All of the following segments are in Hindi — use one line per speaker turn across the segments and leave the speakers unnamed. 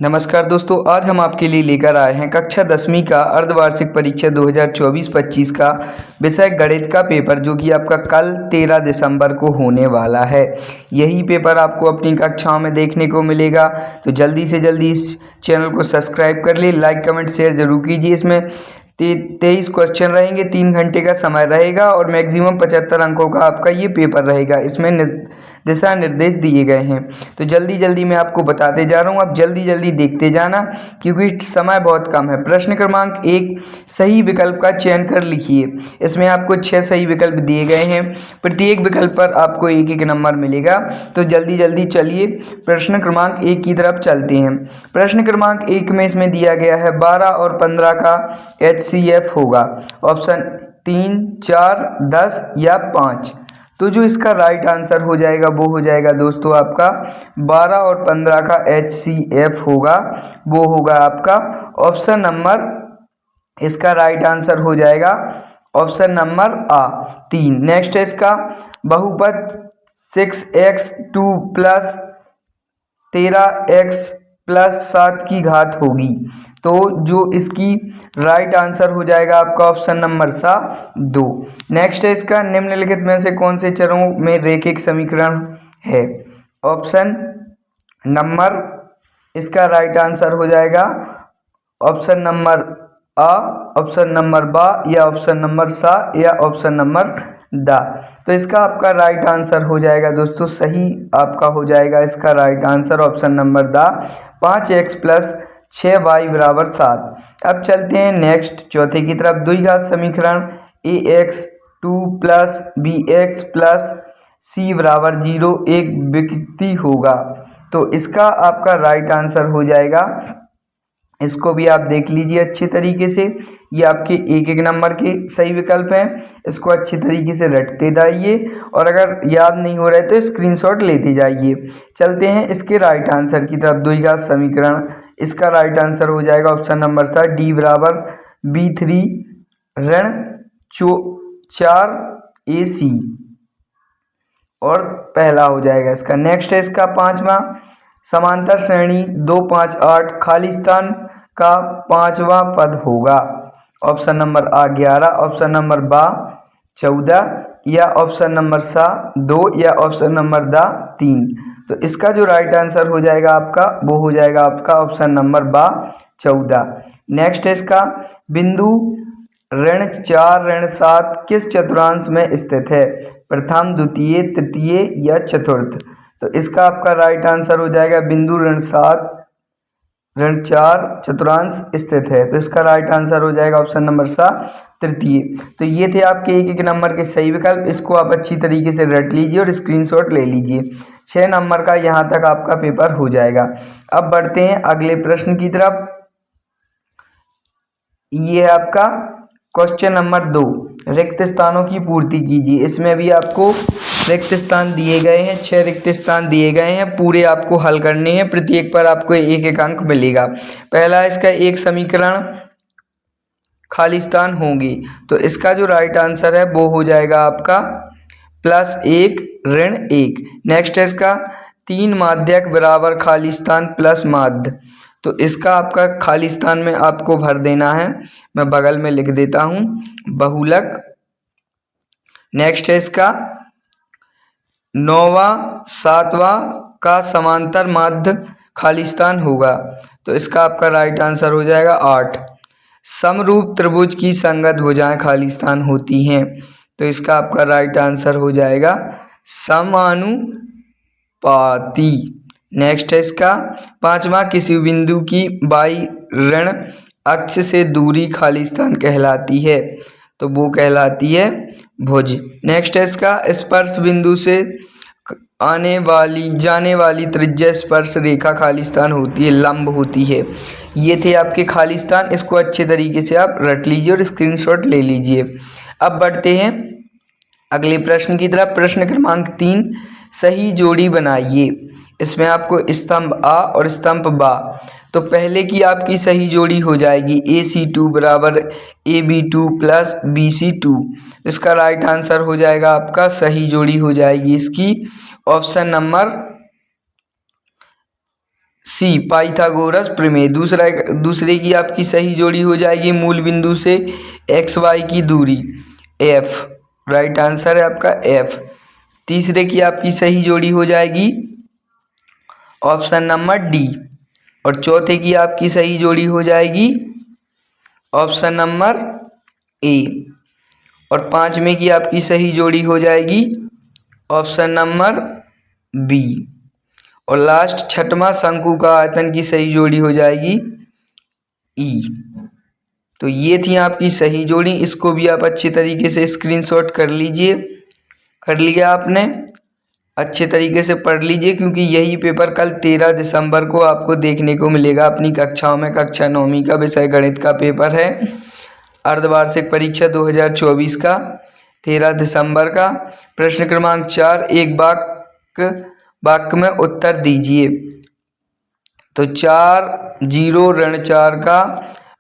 नमस्कार दोस्तों, आज हम आपके लिए लेकर आए हैं कक्षा 10वीं का अर्धवार्षिक परीक्षा 2024-25 का विषय गणित का पेपर, जो कि आपका कल 13 दिसंबर को होने वाला है। यही पेपर आपको अपनी कक्षाओं में देखने को मिलेगा, तो जल्दी से जल्दी इस चैनल को सब्सक्राइब कर ले, लाइक कमेंट शेयर जरूर कीजिए। इसमें 23 क्वेश्चन रहेंगे, 3 घंटे का समय रहेगा और मैक्सिमम 75 अंकों का आपका ये पेपर रहेगा। इसमें दिशा निर्देश दिए गए हैं, तो जल्दी जल्दी मैं आपको बताते जा रहा हूँ, आप जल्दी जल्दी देखते जाना क्योंकि समय बहुत कम है। प्रश्न क्रमांक 1, सही विकल्प का चयन कर लिखिए। इसमें आपको 6 सही विकल्प दिए गए हैं, प्रत्येक विकल्प पर आपको एक एक नंबर मिलेगा। तो जल्दी जल्दी चलिए प्रश्न क्रमांक 1 की तरफ चलते हैं। प्रश्न क्रमांक 1 में इसमें दिया गया है 12 और 15 का HCF होगा। ऑप्शन 3, 4, 10 या 5। तो जो इसका राइट आंसर हो जाएगा वो हो जाएगा दोस्तों आपका 12 और 15 का HCF होगा, वो होगा आपका ऑप्शन नंबर, इसका राइट आंसर हो जाएगा ऑप्शन नंबर A 3। नेक्स्ट है इसका बहुपद 6x2 प्लस 13x प्लस 7 की घात होगी। तो जो इसकी राइट आंसर हो जाएगा आपका ऑप्शन नंबर 2। नेक्स्ट है इसका निम्नलिखित में से कौन से चरों में रैखिक समीकरण है। ऑप्शन नंबर, इसका राइट आंसर हो जाएगा option number A, option number B या ऑप्शन नंबर सा या ऑप्शन नंबर दा। तो इसका आपका राइट आंसर हो जाएगा दोस्तों, सही आपका हो जाएगा इसका राइट आंसर ऑप्शन नंबर दा, 5x प्लस 6y बराबर 7। अब चलते हैं नेक्स्ट चौथे की तरफ। द्विघात समीकरण ax2 plus bx plus c बराबर 0 एक विकृति होगा। तो इसका आपका राइट आंसर हो जाएगा, इसको भी आप देख लीजिए अच्छी तरीके से, ये आपके एक एक नंबर के सही विकल्प हैं, इसको अच्छी तरीके से रटते जाइए और अगर याद नहीं हो रहा है तो स्क्रीनशॉट लेते जाइए। चलते हैं इसके राइट आंसर की तरफ। द्विघात समीकरण, इसका राइट आंसर हो जाएगा ऑप्शन नंबर सा, d बराबर b3 ऋण 4ac और पहला हो जाएगा इसका। नेक्स्ट है इसका पांचवा, समांतर श्रेणी 2, 5, 8 खाली स्थान का पांचवा पद होगा। Option number A 11, option number B 14 या ऑप्शन नंबर सा 2 या ऑप्शन नंबर दा 3। तो इसका जो राइट आंसर हो जाएगा आपका वो हो जाएगा आपका ऑप्शन नंबर B 14। नेक्स्ट है इसका बिंदु ऋण 4 ऋण 7 किस चतुर्थांश में स्थित है। प्रथम, द्वितीय, तृतीय या चतुर्थ। तो इसका आपका राइट आंसर हो जाएगा बिंदु ऋण 7 ऋण 4 चतुर्थांश स्थित है। तो इसका राइट आंसर हो जाएगा ऑप्शन नंबर सा, तृतीय। तो ये थे आपके एक एक नंबर के सही विकल्प, इसको आप अच्छी तरीके से रट लीजिए और स्क्रीनशॉट ले लीजिए। 6 नंबर का यहाँ तक आपका पेपर हो जाएगा। अब बढ़ते हैं अगले प्रश्न की तरफ। ये आपका क्वेश्चन नंबर 2, रिक्त स्थानों की पूर्ति कीजिए। इसमें भी आपको रिक्त स्थान दिए गए हैं, 6 रिक्त स्थान दिए गए हैं, पूरे आपको हल करने हैं, प्रत्येक पर आपको एक एक अंक मिलेगा। पहला इसका एक समीकरण खाली स्थान होंगे, तो इसका जो राइट आंसर है वो हो जाएगा आपका +1 ऋण 1। नेक्स्ट है इसका 3 माध्यक बराबर खाली स्थान प्लस माध्य। तो इसका आपका खाली स्थान में आपको भर देना है, मैं बगल में लिख देता हूं बहुलक। नेक्स्ट है इसका 9वां 7वां का समांतर माध्य खाली स्थान होगा। तो इसका आपका राइट आंसर हो जाएगा 8। समरूप त्रिभुज की संगत भुजाएं खाली स्थान होती हैं। तो इसका आपका राइट आंसर हो जाएगा समानुपाती। नेक्स्ट है इसका 5वां, किसी बिंदु की बाई ऋण अक्ष से दूरी खाली स्थान कहलाती है। तो वो कहलाती है भुज। नेक्स्ट है इसका स्पर्श बिंदु से जाने वाली त्रिज्या स्पर्श रेखा खाली स्थान होती है, लंब होती है। ये थे आपके खाली स्थान, इसको अच्छे तरीके से आप रट लीजिए और स्क्रीनशॉट ले लीजिए। अब बढ़ते हैं अगले प्रश्न की तरफ। प्रश्न क्रमांक 3, सही जोड़ी बनाइए। इसमें आपको स्तंभ A और स्तंभ B, तो पहले की आपकी सही जोड़ी हो जाएगी AC2 बराबर AB2 प्लस BC2। इसका राइट आंसर हो जाएगा आपका, सही जोड़ी हो जाएगी इसकी ऑप्शन नंबर सी पाइथागोरस प्रमेय। दूसरे की आपकी सही जोड़ी हो जाएगी मूल बिंदु से एक्स वाई की दूरी, एफ। राइट आंसर है आपका एफ। तीसरे की आपकी सही जोड़ी हो जाएगी ऑप्शन नंबर डी। और चौथे की आपकी सही जोड़ी हो जाएगी ऑप्शन नंबर ए। और पांचवें की आपकी सही जोड़ी हो जाएगी ऑप्शन नंबर बी। और लास्ट छठवां शंकु का आयतन की सही जोड़ी हो जाएगी ई। तो ये थी आपकी सही जोड़ी। इसको भी आप अच्छे तरीके से स्क्रीनशॉट कर लीजिए। कर लिया आपने? अच्छे तरीके से पढ़ लीजिए, क्योंकि यही पेपर कल 13 दिसंबर को आपको देखने को मिलेगा अपनी कक्षाओं में। कक्षा 9वीं का विषय गणित का पेपर है, अर्धवार्षिक परीक्षा 2024 का, 13 दिसंबर का। प्रश्न क्रमांक 4, एक वाक्य में उत्तर दीजिए। तो 4 0 ऋण 4 का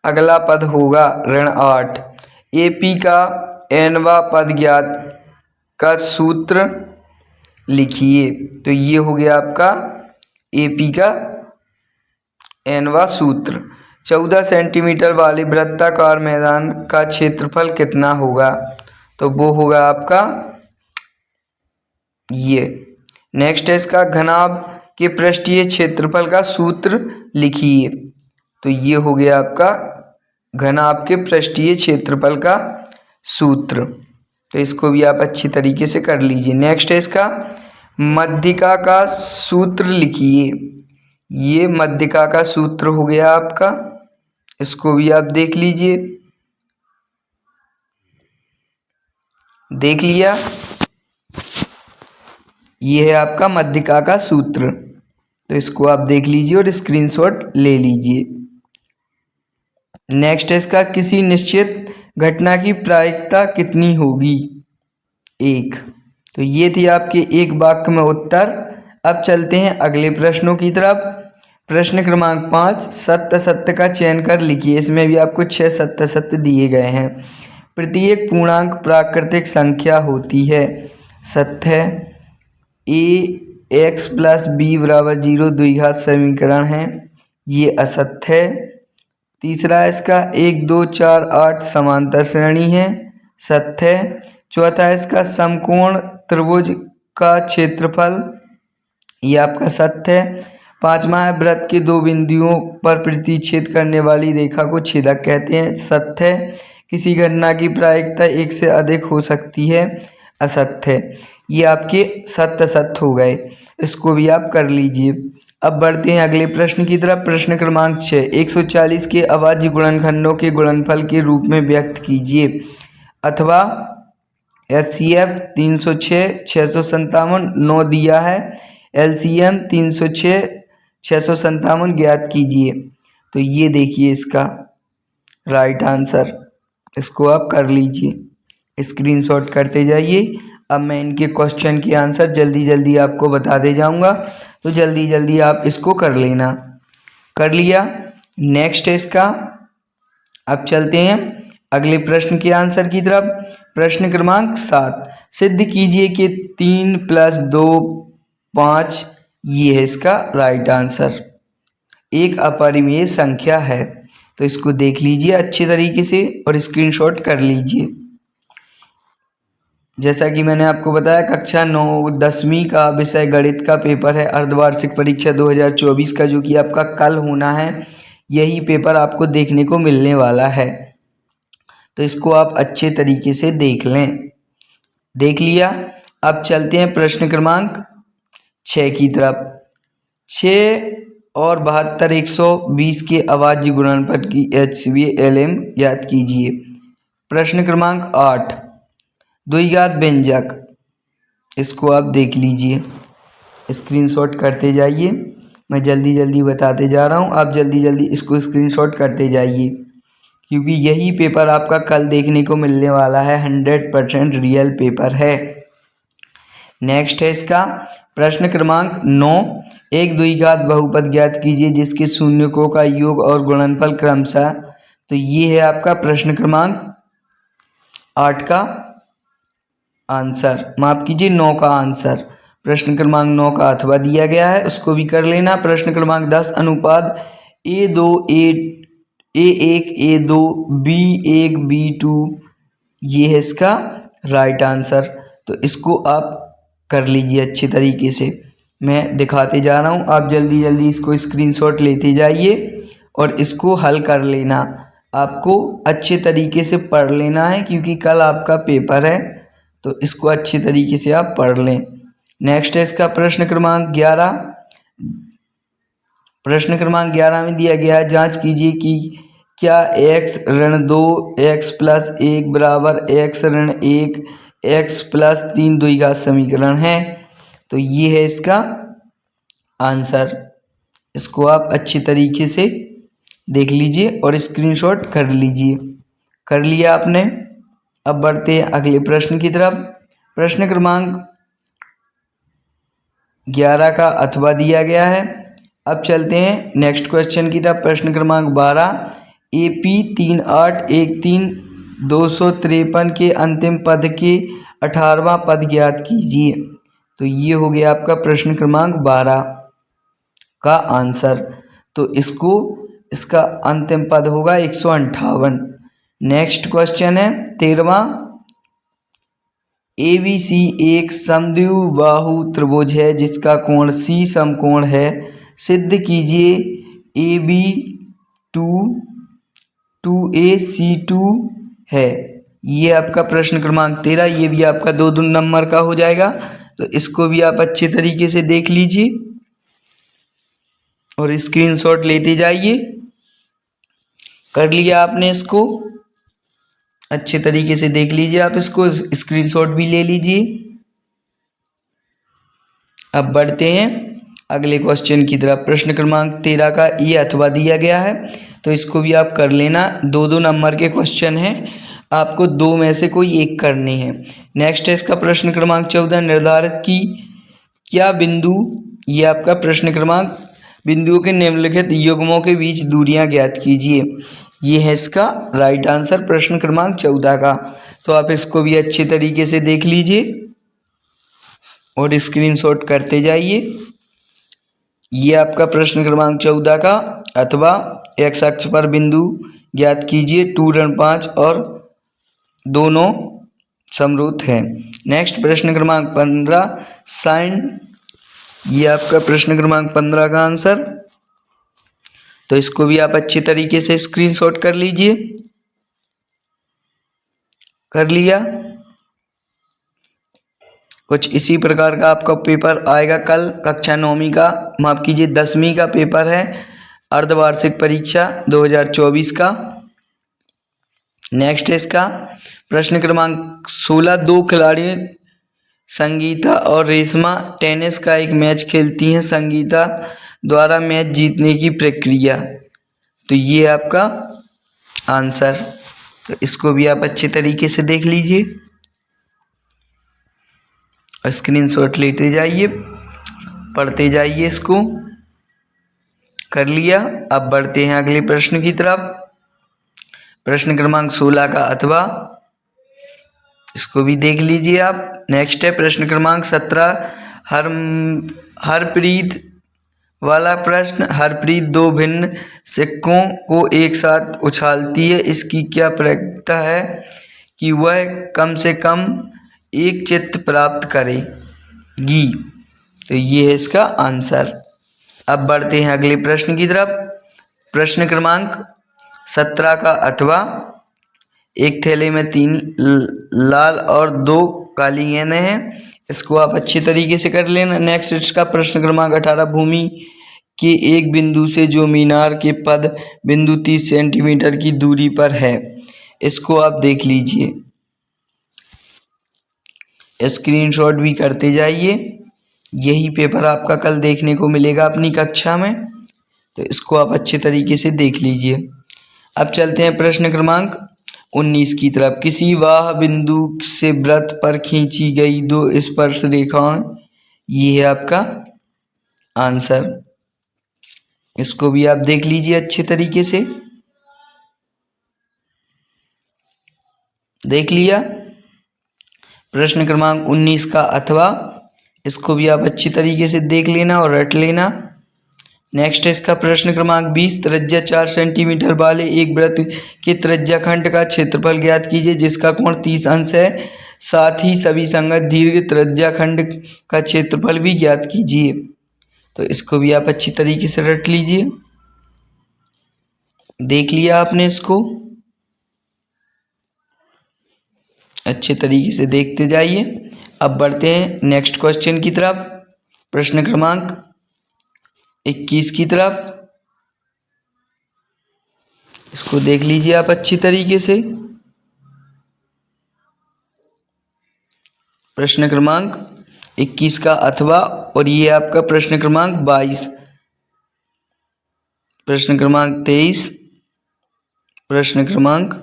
अगला पद होगा ऋण 8। AP का nवा पद ज्ञात का सूत्र लिखिए। तो ये हो गया आपका AP का nवा सूत्र। 14 सेंटीमीटर वाले वृत्ताकार मैदान का क्षेत्रफल कितना होगा? तो वो होगा आपका ये। नेक्स्ट है इसका घनाभ के पृष्ठीय क्षेत्रफल का सूत्र लिखिए। तो ये हो गया आपका घनाभ के पृष्ठीय क्षेत्रफल का सूत्र। तो इसको भी आप अच्छी तरीके से कर लीजिए। नेक्स्ट है इसका मध्यिका का सूत्र लिखिए। ये मध्यिका का सूत्र हो गया आपका, इसको भी आप देख लीजिए। देख लिया? ये है आपका मध्यिका का सूत्र। तो इसको आप देख लीजिए और स्क्रीनशॉट ले लीजिए। नेक्स्ट है इसका किसी निश्चित घटना की प्रायिकता कितनी होगी? 1। तो ये थी आपके एक वाक्य में उत्तर। अब चलते हैं अगले प्रश्नों की तरफ। प्रश्न क्रमांक 5, सत्य सत्य का चयन कर लिखिए। इसमें भी आपको 6 सत्य सत्य दिए गए हैं। प्रत्येक पूर्णांक प्राकृतिक संख्या होती है। सत्य ax + b = 0 द्विघात समीकरण है, ये असत्य है। तीसरा है इसका 1 2 4 8 समांतर श्रेणी है, सत्य है। चौथा है इसका समकोण त्रिभुज का क्षेत्रफल, ये आपका सत्य है। पांचवा है वृत्त के दो बिंदुओं पर प्रतिच्छेद करने वाली रेखा को छेदक कहते हैं, सत्य है। किसी घटना की प्रायिकता 1 से अधिक हो सकती है, असत्य है। ये आपके सत्य सत्य हो गए, इसको भी आप कर लीजिए। अब बढ़ते हैं अगले प्रश्न की तरफ। प्रश्न क्रमांक 6, 140 के अभाज्य गुणनखंडों के गुणनफल के रूप में व्यक्त कीजिए। अथवा HCF 306 657 9 दिया है, LCM 306 657 ज्ञात कीजिए। तो ये देखिए इसका राइट आंसर, इसको आप कर लीजिए, स्क्रीनशॉट करते जाइए। अब मैं इनके क्वेश्चन के आंसर जल्दी जल्दी आपको बताते जाऊंगा, तो जल्दी जल्दी आप इसको कर लेना। कर लिया? नेक्स्ट है इसका, अब चलते हैं अगले प्रश्न के आंसर की तरफ। प्रश्न क्रमांक 7, सिद्ध कीजिए कि 3 + 2 5, ये है इसका राइट आंसर। एक अपरिमेय संख्या है। तो इसको देख लीजिए अच्छे तरीके से और स्क्रीनशॉट कर लीजिए। जैसा कि मैंने आपको बताया कक्षा 9 10वीं का विषय गणित का पेपर है, अर्धवार्षिक परीक्षा 2024 का, जो कि आपका कल होना है। यही पेपर आपको देखने को मिलने वाला है, तो इसको आप अच्छे तरीके से देख लें। देख लिया? अब चलते हैं प्रश्न क्रमांक 6 की तरफ। 6 और 72 120 के अभाज्य गुणनफल की HCF ज्ञात कीजिए। प्रश्न क्रमांक 8, द्विघात व्यंजक, इसको आप देख लीजिए, स्क्रीनशॉट करते जाइए। मैं जल्दी जल्दी बताते जा रहा हूँ, आप जल्दी जल्दी इसको स्क्रीनशॉट करते जाइए, क्योंकि यही पेपर आपका कल देखने को मिलने वाला है। 100% रियल पेपर है। नेक्स्ट है इसका प्रश्न क्रमांक 9, एक द्विघात बहुपद ज्ञात कीजिए जिसके शून्यकों का योग और गुणनफल क्रमशः। तो ये है आपका प्रश्न क्रमांक 8 का आंसर, माफ कीजिए 9 का आंसर। प्रश्न क्रमांक 9 का अथवा दिया गया है, उसको भी कर लेना। प्रश्न क्रमांक 10 अनुपात A2 A1 A2 B1 B2 ये है इसका राइट आंसर। तो इसको आप कर लीजिए अच्छे तरीके से, मैं दिखाते जा रहा हूँ, आप जल्दी जल्दी इसको स्क्रीनशॉट लेते जाइए और इसको हल कर लेना। आपको अच्छे तरीके से पढ़ लेना है क्योंकि कल आपका पेपर है, तो इसको अच्छे तरीके से आप पढ़ लें। नेक्स्ट है इसका प्रश्न क्रमांक 11। प्रश्न क्रमांक 11 में दिया गया है, जांच कीजिए कि क्या x ऋण 2 x प्लस 1 बराबर x ऋण 1 x प्लस 3 द्विघात समीकरण है। तो ये है इसका आंसर। इसको आप अच्छी तरीके से देख लीजिए और स्क्रीनशॉट कर लीजिए। कर लिया आपने। अब बढ़ते हैं अगले प्रश्न की तरफ। प्रश्न क्रमांक 11 का अथवा दिया गया है। अब चलते हैं नेक्स्ट क्वेश्चन की तरफ। प्रश्न क्रमांक 12, AP 3813 253 के अंतिम पद के 18वां पद ज्ञात कीजिए। तो ये हो गया आपका प्रश्न क्रमांक 12 का आंसर। तो इसका अंतिम पद होगा 158। नेक्स्ट क्वेश्चन है 13वां, ABC एक समद्विबाहु त्रिभुज है जिसका कोण C समकोण है, सिद्ध कीजिए AB 2AC2 है। ये आपका प्रश्न क्रमांक 13, ये भी आपका 2 नंबर का हो जाएगा। तो इसको भी आप अच्छे तरीके से देख लीजिए और स्क्रीनशॉट लेते जाइए। कर लिया आपने इसको, अच्छे तरीके से देख लीजिए, आप इसको स्क्रीनशॉट भी ले लीजिए। अब बढ़ते हैं अगले क्वेश्चन की तरफ। प्रश्न क्रमांक 13 का ये अथवा दिया गया है, तो इसको भी आप कर लेना। 2 नंबर के क्वेश्चन हैं, आपको 2 में से कोई एक करने हैं। नेक्स्ट है इसका प्रश्न क्रमांक 14, निर्धारित की क्या बिंदु, ये आपका प्रश्न क्रमांक, बिंदुओं के निम्नलिखित युग्मों के बीच दूरियां ज्ञात कीजिए। ये है इसका राइट आंसर प्रश्न क्रमांक 14 का। तो आप इसको भी अच्छे तरीके से देख लीजिए और स्क्रीनशॉट करते जाइए। ये आपका प्रश्न क्रमांक 14 का अथवा x अक्ष पर बिंदु ज्ञात कीजिए 2 ऋण 5 और दोनों समरूप हैं। नेक्स्ट प्रश्न क्रमांक 15, साइन, ये आपका प्रश्न क्रमांक 15 का आंसर। तो इसको भी आप अच्छे तरीके से स्क्रीनशॉट कर लीजिए। कर लिया। कुछ इसी प्रकार का आपका पेपर आएगा कल, कक्षा 9वीं का, माफ कीजिए 10वीं का पेपर है, अर्धवार्षिक परीक्षा 2024 का। नेक्स्ट है इसका प्रश्न क्रमांक 16, 2 खिलाड़ी संगीता और रेशमा टेनिस का एक मैच खेलती हैं, संगीता द्वारा मैच जीतने की प्रक्रिया। तो ये आपका आंसर। तो इसको भी आप अच्छे तरीके से देख लीजिए और स्क्रीनशॉट लेते जाइए, पढ़ते जाइए इसको। कर लिया। अब बढ़ते हैं अगले प्रश्न की तरफ। प्रश्न क्रमांक 16 का अथवा, इसको भी देख लीजिए आप। नेक्स्ट है प्रश्न क्रमांक 17, हरप्रीत वाला प्रश्न, हरप्रीत 2 भिन्न सिक्कों को एक साथ उछालती है, इसकी क्या प्रक्रिया है कि वह कम से कम एक चित्त प्राप्त करेगी। तो ये है इसका आंसर। अब बढ़ते हैं अगले प्रश्न की तरफ। प्रश्न क्रमांक 17 का अथवा, एक थैले में 3 लाल और 2 काली गेंदें हैं, इसको आप अच्छे तरीके से कर लेना। नेक्स्ट इसका प्रश्न क्रमांक 18, भूमि के एक बिंदु से जो मीनार के पद बिंदु 30 सेंटीमीटर की दूरी पर है, इसको आप देख लीजिए, स्क्रीनशॉट भी करते जाइए। यही पेपर आपका कल देखने को मिलेगा अपनी कक्षा में, तो इसको आप अच्छे तरीके से देख लीजिए। अब चलते हैं प्रश्न क्रमांक 19 की तरफ। किसी वाह बिंदु से वृत्त पर खींची गई 2 स्पर्श रेखाएं, ये है आपका आंसर। इसको भी आप देख लीजिए अच्छे तरीके से। देख लिया। प्रश्न क्रमांक 19 का अथवा, इसको भी आप अच्छी तरीके से देख लेना और रट लेना। नेक्स्ट है इसका प्रश्न क्रमांक 20, त्रिज्या 4 सेंटीमीटर वाले एक वृत्त के त्रिज्याखंड का क्षेत्रफल ज्ञात कीजिए जिसका कोण 30 अंश है। साथ ही सभी संगत दीर्घ त्रिज्याखंड का क्षेत्रफल भी ज्ञात कीजिए। तो इसको भी आप अच्छी तरीके से रट लीजिए। देख लिया आपने इसको, अच्छे तरीके से देखते जाइए। अब बढ़ते हैं नेक्स्ट क्वेश्चन की तरफ, प्रश्न क्रमांक 21 की तरफ। इसको देख लीजिए आप अच्छी तरीके से। प्रश्न क्रमांक 21 का अथवा, और ये आपका प्रश्न क्रमांक 22, प्रश्न क्रमांक 23, प्रश्न क्रमांक,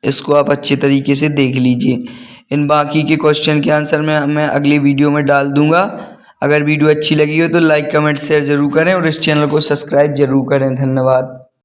इसको आप अच्छे तरीके से देख लीजिए। इन बाकी के क्वेश्चन के आंसर मैं अगली वीडियो में डाल दूंगा। अगर वीडियो अच्छी लगी हो तो लाइक कमेंट शेयर जरूर करें और इस चैनल को सब्सक्राइब जरूर करें। धन्यवाद।